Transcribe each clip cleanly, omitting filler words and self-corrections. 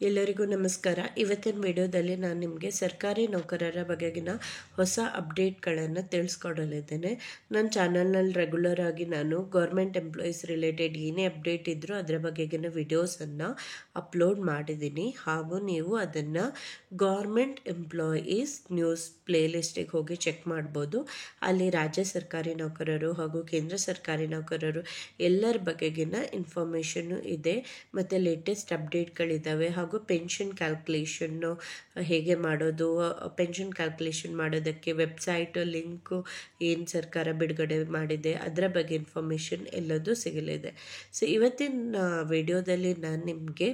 ಎಲ್ಲರಿಗೂ ನಮಸ್ಕಾರ. ಇವತ್ತಿನ ವಿಡಿಯೋದಲ್ಲಿ ನಾನು ನಿಮಗೆ ಸರ್ಕಾರಿ ನೌಕರರ ಬಗೆಗಿನ ಹೊಸ ಅಪ್ಡೇಟ್ಗಳನ್ನು ತಿಳಿಸ್ಕೊಡಲಿದ್ದೇನೆ. ನನ್ನ ಚಾನಲ್ನಲ್ಲಿ ರೆಗ್ಯುಲರ್ ಆಗಿ ನಾನು ಗೌರ್ಮೆಂಟ್ ಎಂಪ್ಲಾಯೀಸ್ ರಿಲೇಟೆಡ್ ಏನೇ ಅಪ್ಡೇಟ್ ಇದ್ದರೂ ಅದರ ಬಗೆಗಿನ ವಿಡಿಯೋಸನ್ನು ಅಪ್ಲೋಡ್ ಮಾಡಿದ್ದೀನಿ. ಹಾಗೂ ನೀವು ಅದನ್ನು ಗೌರ್ಮೆಂಟ್ ಎಂಪ್ಲಾಯೀಸ್ ನ್ಯೂಸ್ ಪ್ಲೇಲಿಸ್ಟಿಗೆ ಹೋಗಿ ಚೆಕ್ ಮಾಡ್ಬೋದು. ಅಲ್ಲಿ ರಾಜ್ಯ ಸರ್ಕಾರಿ ನೌಕರರು ಹಾಗೂ ಕೇಂದ್ರ ಸರ್ಕಾರಿ ನೌಕರರು ಎಲ್ಲರ ಬಗೆಗಿನ ಇನ್ಫಾರ್ಮೇಷನ್ನು ಇದೆ ಮತ್ತು ಲೇಟೆಸ್ಟ್ ಅಪ್ಡೇಟ್ಗಳಿದ್ದಾವೆ. ಹಾಗೂ ಪೆನ್ಷನ್ ಕ್ಯಾಲ್ಕುಲೇಷನ್ನು ಹೇಗೆ ಮಾಡೋದು, ಪೆನ್ಷನ್ ಕ್ಯಾಲ್ಕುಲೇಷನ್ ಮಾಡೋದಕ್ಕೆ ವೆಬ್ಸೈಟು ಲಿಂಕು ಏನು ಸರ್ಕಾರ ಬಿಡುಗಡೆ ಮಾಡಿದೆ ಅದರ ಬಗ್ಗೆ ಇನ್ಫಾರ್ಮೇಷನ್ ಎಲ್ಲದೂ ಸಿಗಲಿದೆ. ಸೊ ಇವತ್ತಿನ ವಿಡಿಯೋದಲ್ಲಿ ನಾನು ನಿಮಗೆ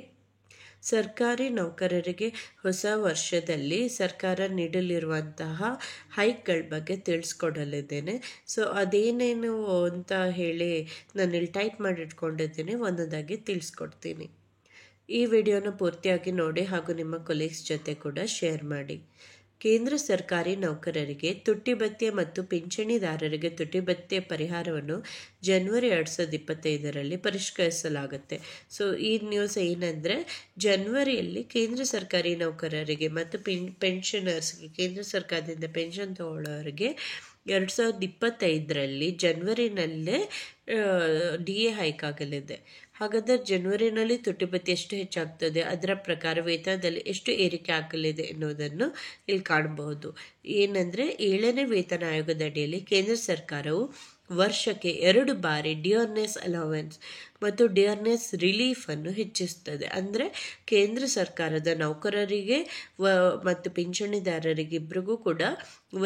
ಸರ್ಕಾರಿ ನೌಕರರಿಗೆ ಹೊಸ ವರ್ಷದಲ್ಲಿ ಸರ್ಕಾರ ನೀಡಲಿರುವಂತಹ ಹೈಕ್ಗಳ ಬಗ್ಗೆ ತಿಳಿಸ್ಕೊಡಲಿದ್ದೇನೆ. ಸೊ ಅದೇನೇನು ಅಂತ ಹೇಳಿ ನಾನು ಇಲ್ಲಿ ಟೈಪ್ ಮಾಡಿಟ್ಕೊಂಡಿದ್ದೀನಿ, ಒಂದೊಂದಾಗಿ ತಿಳಿಸ್ಕೊಡ್ತೀನಿ. ಈ ವಿಡಿಯೋನ ಪೂರ್ತಿಯಾಗಿ ನೋಡಿ ಹಾಗೂ ನಿಮ್ಮ ಕೊಲೀಗ್ಸ್ ಜೊತೆ ಕೂಡ ಶೇರ್ ಮಾಡಿ. ಕೇಂದ್ರ ಸರ್ಕಾರಿ ನೌಕರರಿಗೆ ತುಟ್ಟಿ ಭತ್ಯೆ ಮತ್ತು ಪಿಂಚಣಿದಾರರಿಗೆ ತುಟ್ಟಿ ಭತ್ಯೆ ಪರಿಹಾರವನ್ನು ಜನವರಿ 2025ರಲ್ಲಿ ಪರಿಷ್ಕರಿಸಲಾಗುತ್ತೆ. ಸೊ ಈ ನ್ಯೂಸ್ ಏನಂದರೆ, ಜನವರಿಯಲ್ಲಿ ಕೇಂದ್ರ ಸರ್ಕಾರಿ ನೌಕರರಿಗೆ ಮತ್ತು ಪೆನ್ಷನರ್ಸ್ಗೆ, ಕೇಂದ್ರ ಸರ್ಕಾರದಿಂದ ಪೆನ್ಷನ್ ತಗೊಳ್ಳೋರಿಗೆ 2025ರಲ್ಲಿ ಜನವರಿನಲ್ಲೇ DA ಹೈಕ್ ಆಗಲಿದೆ. ಹಾಗಾದರೆ ಜನವರಿನಲ್ಲಿ ತುಟ್ಟಿ ಭತ್ಯೆ ಎಷ್ಟು ಹೆಚ್ಚಾಗ್ತದೆ, ಅದರ ಪ್ರಕಾರ ವೇತನದಲ್ಲಿ ಎಷ್ಟು ಏರಿಕೆ ಆಗಲಿದೆ ಎನ್ನುವುದನ್ನು ಇಲ್ಲಿ ಕಾಣಬಹುದು. ಏನಂದರೆ, 7ನೇ ವೇತನ ಆಯೋಗದ ಅಡಿಯಲ್ಲಿ ಕೇಂದ್ರ ಸರ್ಕಾರವು ವರ್ಷಕ್ಕೆ 2 ಬಾರಿ ಡಿಯರ್ನೆಸ್ ಅಲವೆನ್ಸ್ ಮತ್ತು ಡಿಯರ್ನೆಸ್ ರಿಲೀಫನ್ನು ಹೆಚ್ಚಿಸುತ್ತದೆ. ಅಂದರೆ ಕೇಂದ್ರ ಸರ್ಕಾರದ ನೌಕರರಿಗೆ ಮತ್ತು ಪಿಂಚಣಿದಾರರಿಗೆ ಇಬ್ಬರಿಗೂ ಕೂಡ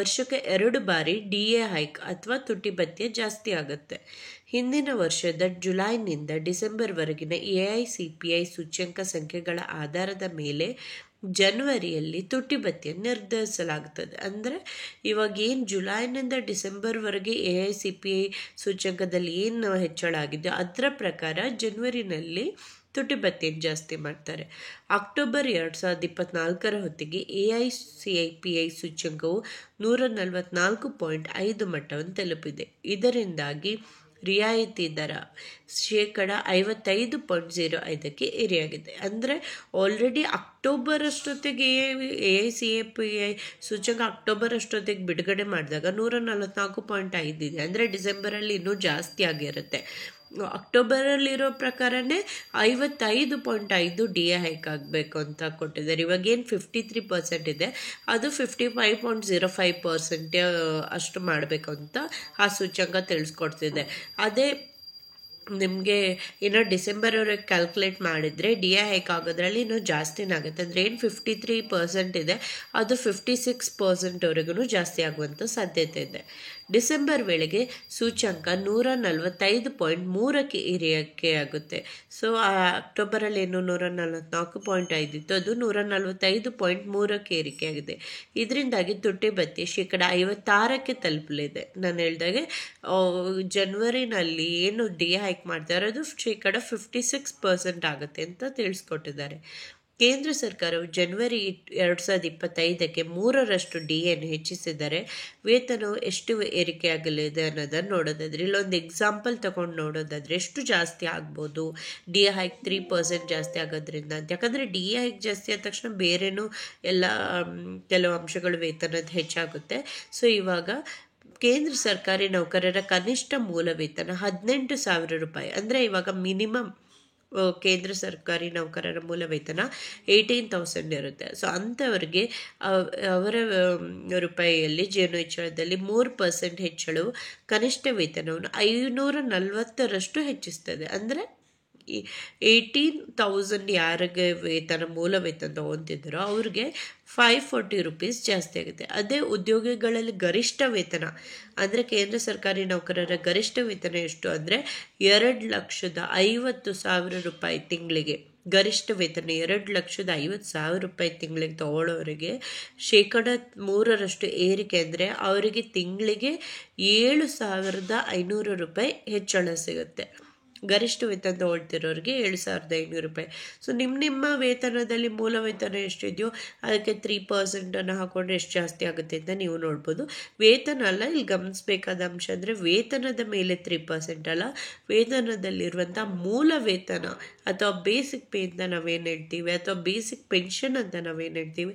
ವರ್ಷಕ್ಕೆ 2 ಬಾರಿ DA ಹೈಕ್ ಅಥವಾ ತುಟ್ಟಿ ಭತ್ಯೆ ಜಾಸ್ತಿ ಆಗುತ್ತೆ. ಹಿಂದಿನ ವರ್ಷದ ಜುಲೈನಿಂದ ಡಿಸೆಂಬರ್ವರೆಗಿನ AICPI ಸೂಚ್ಯಂಕ ಸಂಖ್ಯೆಗಳ ಆಧಾರದ ಮೇಲೆ ಜನವರಿಯಲ್ಲಿ ತುಟ್ಟಿ ಭತ್ಯೆ ನಿರ್ಧರಿಸಲಾಗುತ್ತದೆ. ಅಂದರೆ ಇವಾಗ ಏನು ಜುಲೈನಿಂದ ಡಿಸೆಂಬರ್ವರೆಗೆ AICPI ಸೂಚ್ಯಂಕದಲ್ಲಿ ಏನು ಹೆಚ್ಚಳ ಆಗಿದೆಯೋ ಅದರ ಪ್ರಕಾರ ಜನವರಿನಲ್ಲಿ ತುಟ್ಟಿ ಭತ್ಯೆಯನ್ನು ಜಾಸ್ತಿ ಮಾಡ್ತಾರೆ. ಅಕ್ಟೋಬರ್ 2024ರ ಹೊತ್ತಿಗೆ AICPI ಸೂಚ್ಯಂಕವು 144.5 ಮಟ್ಟವನ್ನು ತಲುಪಿದೆ. ಇದರಿಂದಾಗಿ ರಿಯಾಯಿತಿ ದರ 55.05%ಕ್ಕೆ ಏರಿಯಾಗಿದೆ. ಅಂದರೆ ಆಲ್ರೆಡಿ ಅಕ್ಟೋಬರ್ ಅಷ್ಟೊತ್ತಿಗೆ AICPI ಸೂಚ್ಯಂಕ ಅಕ್ಟೋಬರ್ ಅಷ್ಟೊತ್ತಿಗೆ ಬಿಡುಗಡೆ ಮಾಡಿದಾಗ 144.5 ಇದೆ. ಅಂದರೆ ಡಿಸೆಂಬರಲ್ಲಿ ಇನ್ನೂ ಜಾಸ್ತಿ ಆಗಿರುತ್ತೆ. ಅಕ್ಟೋಬರಲ್ಲಿರೋ ಪ್ರಕಾರನೇ 55.5 DA ಹೈಕ್ ಆಗಬೇಕು ಅಂತ ಕೊಟ್ಟಿದ್ದಾರೆ. ಇವಾಗೇನು 53% ಇದೆ, ಅದು 55.05% ಅಷ್ಟು ಮಾಡಬೇಕು ಅಂತ ಆ ಸೂಚ್ಯಂಕ ತಿಳಿಸ್ಕೊಡ್ತಿದೆ. ಅದೇ ನಿಮಗೆ ಇನ್ನೂ ಡಿಸೆಂಬರ್ವರೆಗೆ ಕ್ಯಾಲ್ಕುಲೇಟ್ ಮಾಡಿದರೆ DA ಹೈಕ್ ಆಗೋದ್ರಲ್ಲಿ ಇನ್ನೂ ಜಾಸ್ತಿನೇ ಆಗುತ್ತೆ. ಅಂದರೆ ಏನು 53% ಇದೆ, ಅದು 56%ವರೆಗೂ ಜಾಸ್ತಿ ಆಗುವಂಥ ಸಾಧ್ಯತೆ ಇದೆ. ಡಿಸೆಂಬರ್ ವೇಳೆಗೆ ಸೂಚ್ಯಂಕ 145.3ಕ್ಕೆ ಏರಿಕೆ ಆಗುತ್ತೆ. ಸೊ ಅಕ್ಟೋಬರಲ್ಲಿ ಏನು 144.5 ಇತ್ತು, ಅದು 145.3ಕ್ಕೆ ಏರಿಕೆ ಆಗಿದೆ. ಇದರಿಂದಾಗಿ ತುಟ್ಟಿ ಭತ್ಯೆ 56%ಕ್ಕೆ ತಲುಪಲಿದೆ. ನಾನು ಹೇಳಿದಾಗೆ ಜನವರಿನಲ್ಲಿ ಏನು DA ಹೈಕ್ ಮಾಡ್ತಾರೆ ಅದು 56% ಆಗುತ್ತೆ ಅಂತ ತಿಳಿಸ್ಕೊಟ್ಟಿದ್ದಾರೆ. ಕೇಂದ್ರ ಸರ್ಕಾರವು ಜನವರಿ 2025ಕ್ಕೆ 3ರಷ್ಟು DAಯನ್ನು ಹೆಚ್ಚಿಸಿದರೆ ವೇತನವು ಎಷ್ಟು ಏರಿಕೆ ಆಗಲಿದೆ ಅನ್ನೋದನ್ನು ನೋಡೋದಾದ್ರೆ, ಇಲ್ಲೊಂದು ಎಕ್ಸಾಂಪಲ್ ತಗೊಂಡು ನೋಡೋದಾದರೆ ಎಷ್ಟು ಜಾಸ್ತಿ ಆಗ್ಬೋದು DA ಹೈಕ್ 3% ಜಾಸ್ತಿ ಆಗೋದ್ರಿಂದ ಅಂತ. ಯಾಕಂದರೆ DA ಹೈಕ್ ಜಾಸ್ತಿ ಆದ ತಕ್ಷಣ ಬೇರೆನೂ ಎಲ್ಲ ಕೆಲವು ಅಂಶಗಳು ವೇತನದ ಹೆಚ್ಚಾಗುತ್ತೆ. ಸೊ ಇವಾಗ ಕೇಂದ್ರ ಸರ್ಕಾರಿ ನೌಕರರ ಕನಿಷ್ಠ ಮೂಲ ವೇತನ 18,000 ರೂಪಾಯಿ. ಅಂದರೆ ಇವಾಗ ಮಿನಿಮಮ್ ಕೇಂದ್ರ ಸರ್ಕಾರಿ ನೌಕರರ ಮೂಲ ವೇತನ 18,000 ಇರುತ್ತೆ. ಸೊ ಅಂಥವ್ರಿಗೆ ಅವರ ರೂಪಾಯಿಯಲ್ಲಿ ಜೀವನ ಹೆಚ್ಚಳದಲ್ಲಿ 3% ಹೆಚ್ಚಳವು ಕನಿಷ್ಠ ವೇತನವನ್ನು 540ರಷ್ಟು ಹೆಚ್ಚಿಸ್ತದೆ. ಅಂದರೆ 18,000 ಯಾರಿಗೆ ವೇತನ ಮೂಲ ವೇತನ ತಗೊತಿದ್ದಾರೋ ಅವ್ರಿಗೆ 540 ರೂಪೀಸ್ ಜಾಸ್ತಿ ಆಗುತ್ತೆ. ಅದೇ ಉದ್ಯೋಗಿಗಳಲ್ಲಿ ಗರಿಷ್ಠ ವೇತನ ಅಂದರೆ ಕೇಂದ್ರ ಸರ್ಕಾರಿ ನೌಕರರ ಗರಿಷ್ಠ ವೇತನ ಎಷ್ಟು ಅಂದರೆ 2,50,000 ರೂಪಾಯಿ ತಿಂಗಳಿಗೆ. ಗರಿಷ್ಠ ವೇತನ 2,50,000 ರೂಪಾಯಿ ತಿಂಗಳಿಗೆ ತಗೊಳ್ಳೋರಿಗೆ 3% ಏರಿಕೆ ಅಂದರೆ ಅವರಿಗೆ ತಿಂಗಳಿಗೆ 7,500 ರೂಪಾಯಿ ಹೆಚ್ಚಳ ಸಿಗುತ್ತೆ. ಗರಿಷ್ಠ ವೇತನ ತಗೊಳ್ತಿರೋರಿಗೆ 7,500 ರೂಪಾಯಿ. ಸೊ ನಿಮ್ಮ ವೇತನದಲ್ಲಿ ಮೂಲ ವೇತನ ಎಷ್ಟಿದೆಯೋ ಅದಕ್ಕೆ 3% ಹಾಕೊಂಡ್ರೆ ಎಷ್ಟು ಜಾಸ್ತಿ ಆಗುತ್ತೆ ಅಂತ ನೀವು ನೋಡ್ಬೋದು. ವೇತನ ಅಲ್ಲ, ಇಲ್ಲಿ ಗಮನಿಸಬೇಕಾದ ಅಂಶ ಅಂದರೆ ವೇತನದ ಮೇಲೆ 3% ಅಲ್ಲ, ವೇತನದಲ್ಲಿರುವಂಥ ಮೂಲ ವೇತನ ಅಥವಾ ಬೇಸಿಕ್ ಪೇ ಅಂತ ನಾವೇನು ಹೇಳ್ತೀವಿ ಅಥವಾ ಬೇಸಿಕ್ ಪೆನ್ಷನ್ ಅಂತ ನಾವೇನು ಹೇಳ್ತೀವಿ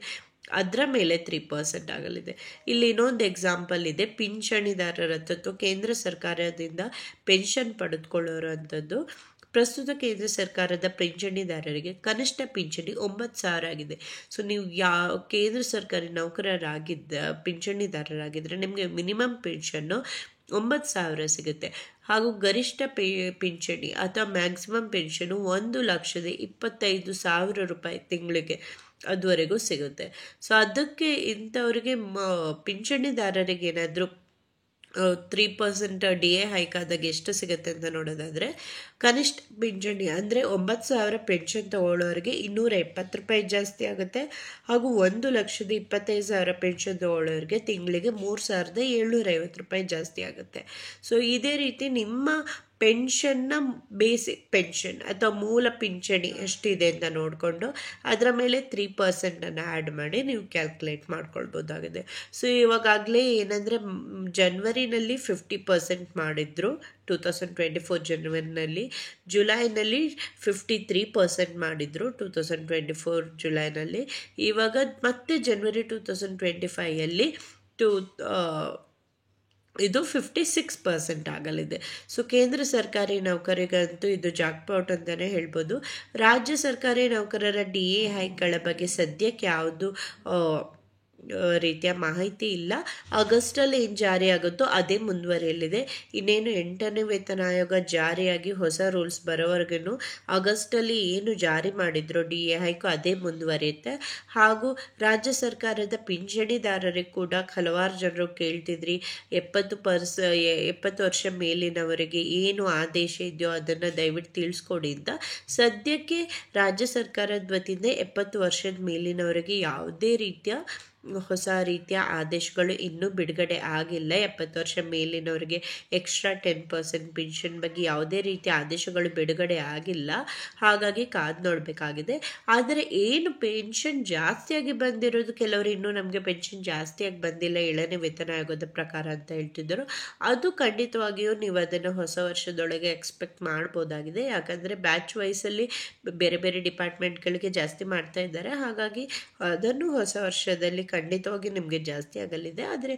ಅದರ ಮೇಲೆ 3% ಆಗಲಿದೆ. ಇಲ್ಲಿ ಇನ್ನೊಂದು ಎಕ್ಸಾಂಪಲ್ ಇದೆ. ಪಿಂಚಣಿದಾರರ ಅಥವಾ ಕೇಂದ್ರ ಸರ್ಕಾರದಿಂದ ಪೆನ್ಷನ್ ಪಡೆದುಕೊಳ್ಳೋರು ಅಂಥದ್ದು. ಪ್ರಸ್ತುತ ಕೇಂದ್ರ ಸರ್ಕಾರದ ಪಿಂಚಣಿದಾರರಿಗೆ ಕನಿಷ್ಠ ಪಿಂಚಣಿ 9,000 ಆಗಿದೆ. ಸೊ ನೀವು ಕೇಂದ್ರ ಸರ್ಕಾರಿ ಪಿಂಚಣಿದಾರರಾಗಿದ್ದರೆ ನಿಮಗೆ ಮಿನಿಮಮ್ ಪೆನ್ಷನ್ನು 9,000 ಸಿಗುತ್ತೆ. ಹಾಗೂ ಗರಿಷ್ಠ ಪಿಂಚಣಿ ಅಥವಾ ಮ್ಯಾಕ್ಸಿಮಮ್ ಪೆನ್ಷನು 1,25,000 ರೂಪಾಯಿ ತಿಂಗಳಿಗೆ ಅದುವರೆಗೂ ಸಿಗುತ್ತೆ. ಸೊ ಅದಕ್ಕೆ ಇಂಥವ್ರಿಗೆ ಪಿಂಚಣಿದಾರರಿಗೆ ಏನಾದರೂ 3% DA ಹೈಕ್ ಆದಾಗ ಎಷ್ಟು ಸಿಗುತ್ತೆ ಅಂತ ನೋಡೋದಾದರೆ, ಕನಿಷ್ಠ ಪಿಂಚಣಿ ಅಂದರೆ 9,000 ಪೆನ್ಷನ್ ತಗೊಳ್ಳೋರಿಗೆ 270 ರೂಪಾಯಿ ಜಾಸ್ತಿ ಆಗುತ್ತೆ. ಹಾಗೂ 1,25,000 ಪೆನ್ಷನ್ ತಗೊಳ್ಳೋರಿಗೆ ತಿಂಗಳಿಗೆ 3,750 ರೂಪಾಯಿ ಜಾಸ್ತಿ ಆಗುತ್ತೆ. ಸೊ ಇದೇ ರೀತಿ ನಿಮ್ಮ ಪೆನ್ಷನ್ನ ಬೇಸಿಕ್ ಪೆನ್ಷನ್ ಅಥವಾ ಮೂಲ ಪಿಂಚಣಿ ಎಷ್ಟಿದೆ ಅಂತ ನೋಡಿಕೊಂಡು ಅದರ ಮೇಲೆ 3% ಆ್ಯಡ್ ಮಾಡಿ ನೀವು ಕ್ಯಾಲ್ಕುಲೇಟ್ ಮಾಡ್ಕೊಳ್ಬೋದಾಗಿದೆ. ಸೊ ಇವಾಗಲೇ ಏನಂದರೆ ಜನ್ವರಿನಲ್ಲಿ 50% ಮಾಡಿದ್ರು 2024 ಜನವರಿನಲ್ಲಿ, ಜುಲೈನಲ್ಲಿ 53% ಮಾಡಿದರು 2024 ಜುಲೈನಲ್ಲಿ. ಇವಾಗ ಮತ್ತೆ ಜನವರಿ 2025 ಇದು 56% ಆಗಲಿದೆ. ಸೊ ಕೇಂದ್ರ ಸರ್ಕಾರಿ ನೌಕರಿಗಂತೂ ಇದು ಜಾಕ್ಪಾಟ್ ಅಂತಲೇ ಹೇಳ್ಬೋದು. ರಾಜ್ಯ ಸರ್ಕಾರಿ ನೌಕರರ DA ಹೈಕ್ಗಳ ಬಗ್ಗೆ ಸದ್ಯಕ್ಕೆ ಯಾವುದು ರೀತಿಯ ಮಾಹಿತಿ ಇಲ್ಲ. ಆಗಸ್ಟಲ್ಲಿ ಏನು ಜಾರಿಯಾಗುತ್ತೋ ಅದೇ ಮುಂದುವರಿಯಲಿದೆ. ಇನ್ನೇನು 8ನೇ ವೇತನ ಆಯೋಗ ಜಾರಿಯಾಗಿ ಹೊಸ ರೂಲ್ಸ್ ಬರೋವರೆಗೂ ಆಗಸ್ಟಲ್ಲಿ ಏನು ಜಾರಿ ಮಾಡಿದ್ರು DA ಹೈಕು ಅದೇ ಮುಂದುವರಿಯುತ್ತೆ. ಹಾಗೂ ರಾಜ್ಯ ಸರ್ಕಾರದ ಪಿಂಚಣಿದಾರರಿಗೆ ಕೂಡ ಹಲವಾರು ಜನರು ಕೇಳ್ತಿದ್ರಿ 70 ವರ್ಷ ಮೇಲಿನವರಿಗೆ ಏನು ಆದೇಶ ಇದೆಯೋ ಅದನ್ನು ದಯವಿಟ್ಟು ತಿಳಿಸ್ಕೊಡಿ ಅಂತ. ಸದ್ಯಕ್ಕೆ ರಾಜ್ಯ ಸರ್ಕಾರದ ವತಿಯಿಂದ 70 ವರ್ಷದ ಮೇಲಿನವರಿಗೆ ಯಾವುದೇ ರೀತಿಯ ಹೊಸ ರೀತಿಯ ಆದೇಶಗಳು ಇನ್ನೂ ಬಿಡುಗಡೆ ಆಗಿಲ್ಲ. 70 ವರ್ಷ ಮೇಲಿನವರಿಗೆ ಎಕ್ಸ್ಟ್ರಾ 10% ಪೆನ್ಷನ್ ಬಗ್ಗೆ ಯಾವುದೇ ರೀತಿಯ ಆದೇಶಗಳು ಬಿಡುಗಡೆ ಆಗಿಲ್ಲ. ಹಾಗಾಗಿ ಕಾದು ನೋಡಬೇಕಾಗಿದೆ. ಆದರೆ ಏನು ಪೆನ್ಷನ್ ಜಾಸ್ತಿಯಾಗಿ ಬಂದಿರೋದು, ಕೆಲವರು ಇನ್ನೂ ನಮಗೆ ಪೆನ್ಷನ್ ಜಾಸ್ತಿಯಾಗಿ ಬಂದಿಲ್ಲ 7ನೇ ವೇತನ ಆಯೋಗದ ಪ್ರಕಾರ ಅಂತ ಹೇಳ್ತಿದ್ದರು. ಅದು ಖಂಡಿತವಾಗಿಯೂ ನೀವು ಅದನ್ನು ಹೊಸ ವರ್ಷದೊಳಗೆ ಎಕ್ಸ್ಪೆಕ್ಟ್ ಮಾಡ್ಬೋದಾಗಿದೆ. ಯಾಕಂದರೆ ಬ್ಯಾಚ್ ವೈಸಲ್ಲಿ ಬೇರೆ ಬೇರೆ ಡಿಪಾರ್ಟ್ಮೆಂಟ್ಗಳಿಗೆ ಜಾಸ್ತಿ ಮಾಡ್ತಾ ಇದ್ದಾರೆ. ಹಾಗಾಗಿ ಅದನ್ನು ಹೊಸ ವರ್ಷದಲ್ಲಿ ಖಂಡಿತವಾಗಿ ನಿಮಗೆ ಜಾಸ್ತಿ ಆಗಲಿದೆ. ಆದರೆ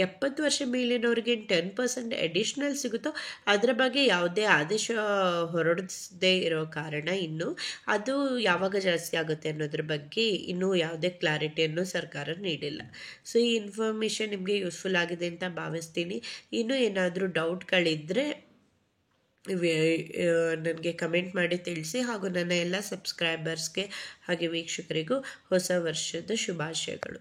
70 ವರ್ಷ ಮೇಲಿನವ್ರಿಗೆ 10% ಅಡಿಷ್ನಲ್ ಸಿಗುತ್ತೋ ಅದರ ಬಗ್ಗೆ ಯಾವುದೇ ಆದೇಶ ಹೊರಡಿಸದೇ ಇರೋ ಕಾರಣ ಇನ್ನು ಅದು ಯಾವಾಗ ಜಾಸ್ತಿ ಆಗುತ್ತೆ ಅನ್ನೋದ್ರ ಬಗ್ಗೆ ಇನ್ನೂ ಯಾವುದೇ ಕ್ಲಾರಿಟಿಯನ್ನು ಸರ್ಕಾರ ನೀಡಿಲ್ಲ. ಸೊ ಈ ಇನ್ಫಾರ್ಮೇಷನ್ ನಿಮಗೆ ಯೂಸ್ಫುಲ್ ಆಗಿದೆ ಅಂತ ಭಾವಿಸ್ತೀನಿ. ಇನ್ನೂ ಏನಾದರೂ ಡೌಟ್ಗಳಿದ್ದರೆ ನನಗೆ ಕಮೆಂಟ್ ಮಾಡಿ ತಿಳಿಸಿ. ಹಾಗೂ ನನ್ನ ಎಲ್ಲ ಸಬ್ಸ್ಕ್ರೈಬರ್ಸ್ಗೆ ಹಾಗೆ ವೀಕ್ಷಕರಿಗೂ ಹೊಸ ವರ್ಷದ ಶುಭಾಶಯಗಳು.